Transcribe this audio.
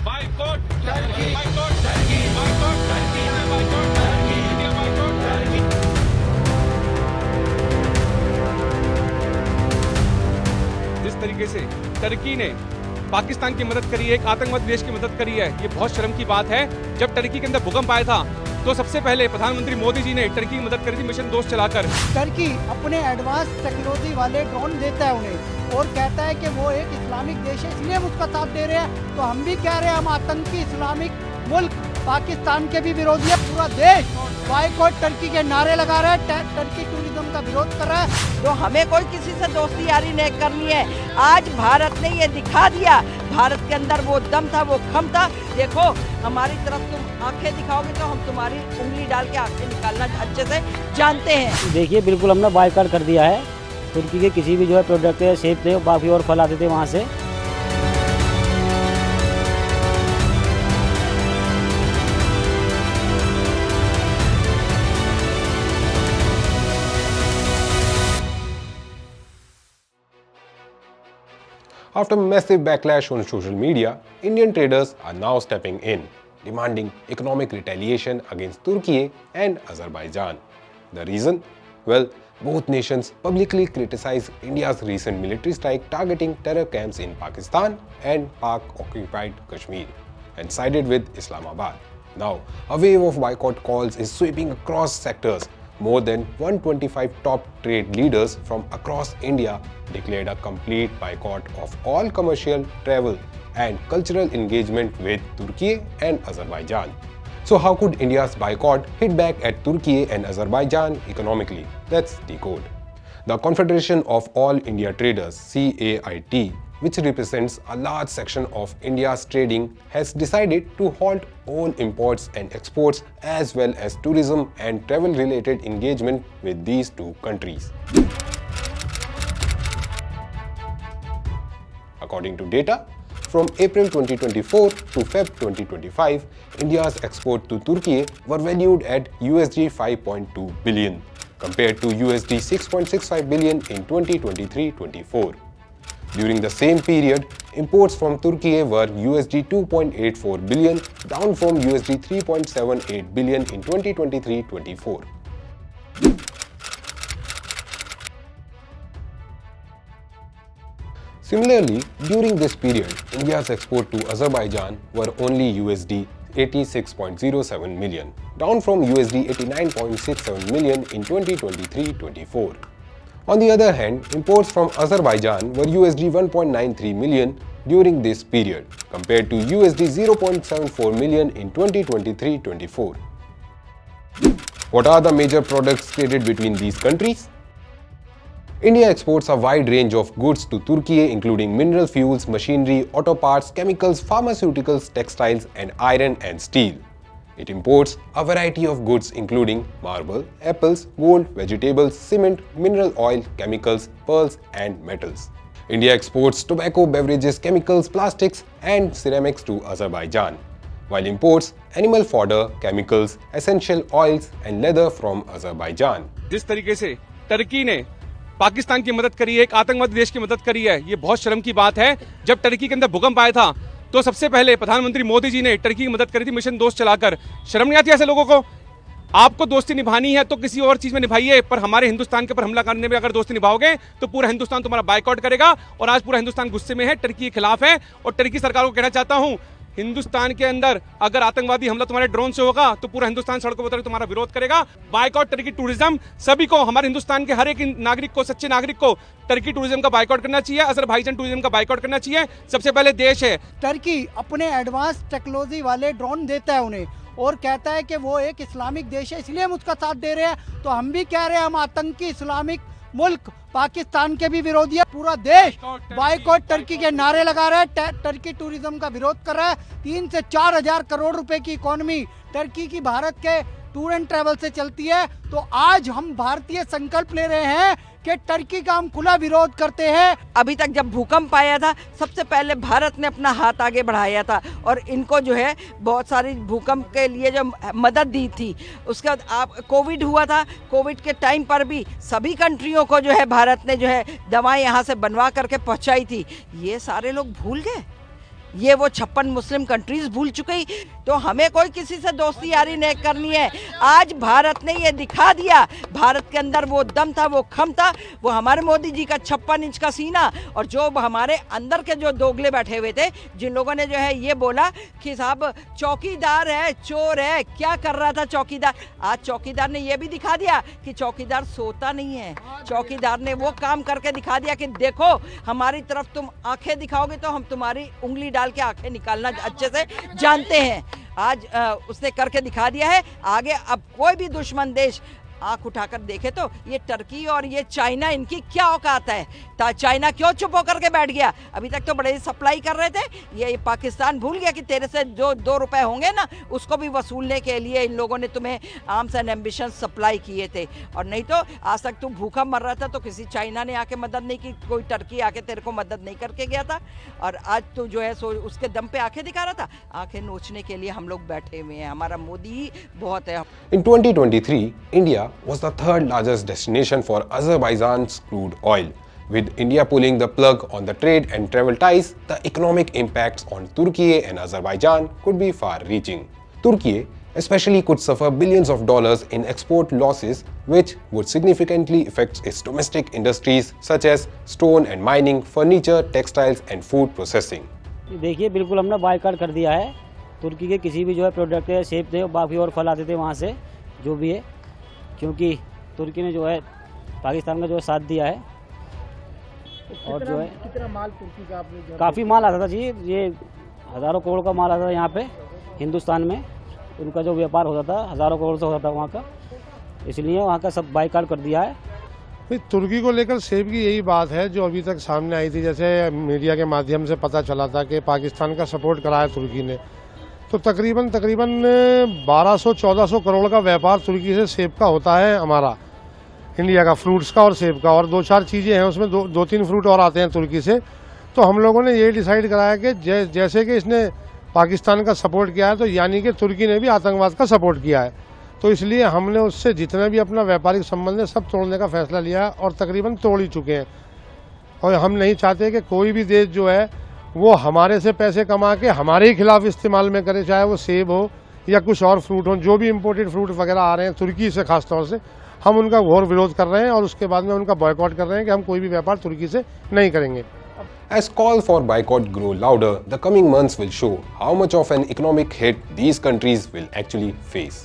Boycott Turkey, boycott Turkey, boycott Turkey, boycott Turkey, India boycott Turkey. जिस तरीके से Turkey ने पाकिस्तान की मदद करी है, एक आतंकवादी देश की मदद करी है, ये बहुत शर्म की बात है। जब टर्की के अंदर भूकंप आया था तो सबसे पहले प्रधानमंत्री मोदी जी ने टर्की की मदद करी थी मिशन दोस्त चलाकर। टर्की अपने एडवांस टेक्नोलॉजी वाले ड्रोन देता है उन्हें और कहता है कि वो एक इस्लामिक देश है, इसलिए हम उसका साथ दे रहे हैं। तो हम भी कह रहे हैं हम आतंकी इस्लामिक मुल्क पाकिस्तान के भी विरोधी है। पूरा देश बाइकॉट टर्की के नारे लगा रहा है, टर्की टूरिज्म का विरोध कर रहा है। तो हमें कोई किसी से दोस्ती यारी नहीं करनी है। आज भारत ने ये दिखा दिया, भारत के अंदर वो दम था, वो खम था। देखो हमारी तरफ तुम आंखें दिखाओगे तो हम तुम्हारी उंगली डाल के आंखें निकालना अच्छे से जानते हैं। देखिए बिल्कुल हमने बायकॉट कर दिया है। तुर्की के किसी भी जो है प्रोडक्ट है, सेब थे, बाकी और फल आते थे वहाँ से। After massive backlash on social media, Indian traders are now stepping in, demanding economic retaliation against Turkey and Azerbaijan. The reason? Well, both nations publicly criticized India's recent military strike targeting terror camps in Pakistan and Pak-occupied Kashmir and sided with Islamabad. Now, a wave of boycott calls is sweeping across sectors. More than 125 top trade leaders from across India declared a complete boycott of all commercial, travel and cultural engagement with Turkey and Azerbaijan. So how could India's boycott hit back at Turkey and Azerbaijan economically? Let's decode. The Confederation of All India Traders, CAIT, which represents a large section of India's trading, has decided to halt all imports and exports as well as tourism and travel-related engagement with these two countries. According to data, from April 2024 to Feb 2025, India's export to Turkey were valued at USD 5.2 billion compared to USD 6.65 billion in 2023-24. During the same period, imports from Turkey were USD 2.84 billion, down from USD 3.78 billion in 2023-24. Similarly, during this period, India's export to Azerbaijan were only USD 86.07 million, down from USD 89.67 million in 2023-24. On the other hand, imports from Azerbaijan were USD 1.93 million during this period, compared to USD 0.74 million in 2023-24. What are the major products traded between these countries? India exports a wide range of goods to Turkey, including mineral fuels, machinery, auto parts, chemicals, pharmaceuticals, textiles, and iron and steel. It imports a variety of goods including marble, apples, gold, vegetables, cement, mineral oil, chemicals, pearls, and metals. India exports tobacco, beverages, chemicals, plastics, and ceramics to Azerbaijan, while imports animal fodder, chemicals, essential oils, and leather from Azerbaijan. जिस तरीके से Turkey ने पाकिस्तान की मदद करी है, एक आतंकवादी देश की मदद करी है, ये बहुत शर्म की बात है। जब टर्की के अंदर भूकंप आया था तो सबसे पहले प्रधानमंत्री मोदी जी ने टर्की की मदद करी थी मिशन दोस्त चलाकर। शर्म नहीं आती ऐसे लोगों को? आपको दोस्ती निभानी है तो किसी और चीज में निभाइए, पर हमारे हिंदुस्तान के ऊपर हमला करने में अगर दोस्ती निभाओगे तो पूरा हिंदुस्तान तुम्हारा बायकॉट करेगा। और आज पूरा हिंदुस्तान गुस्से में है, टर्की के खिलाफ है। और टर्की सरकार को कहना चाहता हूं, हिंदुस्तान के अंदर अगर आतंकवादी हमला तुम्हारे ड्रोन से होगा तो पूरा हिंदुस्तान सड़कों पर उतर तुम्हारा विरोध करेगा। Boycott Turkey tourism. सभी को, हमारे हिंदुस्तान के हर एक नागरिक को, सच्चे नागरिक को टर्की टूरिज्म का बायकॉट करना चाहिए, अज़रबाईजान टूरिज्म का बायकॉट करना चाहिए। सबसे पहले देश है टर्की अपने एडवांस टेक्नोलॉजी वाले ड्रोन देता है उन्हें और कहता है कि वो एक इस्लामिक देश है, इसलिए हम उसका साथ दे रहे हैं। तो हम भी कह रहे हैं हम आतंकी इस्लामिक मुल्क पाकिस्तान के भी विरोधी है। पूरा देश बाइकॉट टर्की के नारे लगा रहा है, टर्की टूरिज्म का विरोध कर रहा है। 3 से 4 हजार करोड़ रुपए की इकोनॉमी टर्की की भारत के टूर एंड ट्रैवल से चलती है। तो आज हम भारतीय संकल्प ले रहे हैं कि टर्की का हम खुला विरोध करते हैं। अभी तक जब भूकंप आया था सबसे पहले भारत ने अपना हाथ आगे बढ़ाया था और इनको जो है बहुत सारी भूकंप के लिए जो मदद दी थी। उसके बाद आप कोविड हुआ था, कोविड के टाइम पर भी सभी कंट्रियों को जो है भारत ने जो है दवाएं यहाँ से बनवा करके पहुँचाई थी। ये सारे लोग भूल गए। ये वो 56 मुस्लिम कंट्रीज भूल चुकी। तो हमें कोई किसी से दोस्ती यारी नहीं करनी है। आज भारत ने ये दिखा दिया, भारत के अंदर वो दम था, वो खम था, वो हमारे मोदी जी का 56 इंच का सीना, और जो हमारे अंदर के जो दोगले बैठे हुए थे, जिन लोगों ने जो है ये बोला कि साहब चौकीदार है, चोर है, क्या कर रहा था चौकीदार। आज चौकीदार ने ये भी दिखा दिया कि चौकीदार सोता नहीं है। चौकीदार ने वो काम करके दिखा दिया कि देखो हमारी तरफ तुम आंखें दिखाओगे तो हम तुम्हारी उंगली डाल के आंखें निकालना अच्छे से जानते हैं। आज उसने करके दिखा दिया है। आगे अब कोई भी दुश्मन देश आंख उठाकर देखे तो ये टर्की और ये चाइना, इनकी क्या औकात है। चाइना क्यों चुप होकर के बैठ गया? अभी तक तो बड़े सप्लाई कर रहे थे। ये पाकिस्तान भूल गया कि तेरे से जो 2 रुपए होंगे ना, उसको भी वसूलने के लिए इन लोगों ने तुम्हें आर्म्स एंड एम्बिशन सप्लाई किए थे। और नहीं तो आज तक तू भूखा मर रहा था तो किसी चाइना ने आके मदद नहीं की, कोई टर्की आके तेरे को मदद नहीं करके गया था। और आज तू जो है सो उसके दम पे आंखें दिखा रहा था। आंखें नोचने के लिए हम लोग बैठे हुए हैं। हमारा मोदी ही बहुत है। In 2023, India was the third largest destination for Azerbaijan's crude oil. With India pulling the plug on the trade and travel ties, the economic impacts on Turkey and Azerbaijan could be far-reaching. Turkey especially could suffer billions of dollars in export losses, which would significantly affect its domestic industries such as stone and mining, furniture, textiles and food processing. देखिए बिल्कुल हमने boycott कर दिया है। तुर्की के किसी भी जो है प्रोडक्ट है, सेब थे, बाकी और फल आते थे वहाँ से जो भी है, क्योंकि तुर्की ने जो है पाकिस्तान का जो है साथ दिया है। और जो है कितना माल तुर्की का आपने काफ़ी माल आता था जी, ये हज़ारों करोड़ का माल आता था यहाँ पे हिंदुस्तान में। उनका जो व्यापार होता था हज़ारों करोड़ से होता था वहाँ का, इसलिए वहाँ का सब बायकॉट कर दिया है। भाई तुर्की को लेकर सेब की यही बात है जो अभी तक सामने आई थी। जैसे मीडिया के माध्यम से पता चला था कि पाकिस्तान का सपोर्ट करा है तुर्की ने, तो तकरीबन 1200-1400 करोड़ का व्यापार तुर्की से सेब का होता है हमारा, इंडिया का, फ्रूट्स का और सेब का। और 2-4 चीज़ें हैं उसमें, 2-3 फ्रूट और आते हैं तुर्की से। तो हम लोगों ने ये डिसाइड कराया कि जैसे कि इसने पाकिस्तान का सपोर्ट किया है, तो यानी कि तुर्की ने भी आतंकवाद का सपोर्ट किया है। तो इसलिए हमने उससे जितने भी अपना व्यापारिक संबंध है सब तोड़ने का फैसला लिया है, और तकरीबन तोड़ ही चुके हैं। और हम नहीं चाहते कि कोई भी देश जो है वो हमारे से पैसे कमा के हमारे ही खिलाफ इस्तेमाल में करे, चाहे वो सेब हो या कुछ और फ्रूट हो। जो भी इम्पोर्टेड फ्रूट वगैरह आ रहे हैं तुर्की से खासतौर से, हम उनका घोर विरोध कर रहे हैं और उसके बाद में उनका बॉयकॉट कर रहे हैं कि हम कोई भी व्यापार तुर्की से नहीं करेंगे। As call for boycott grow louder, the coming months will show how much of an economic hit these countries will actually face.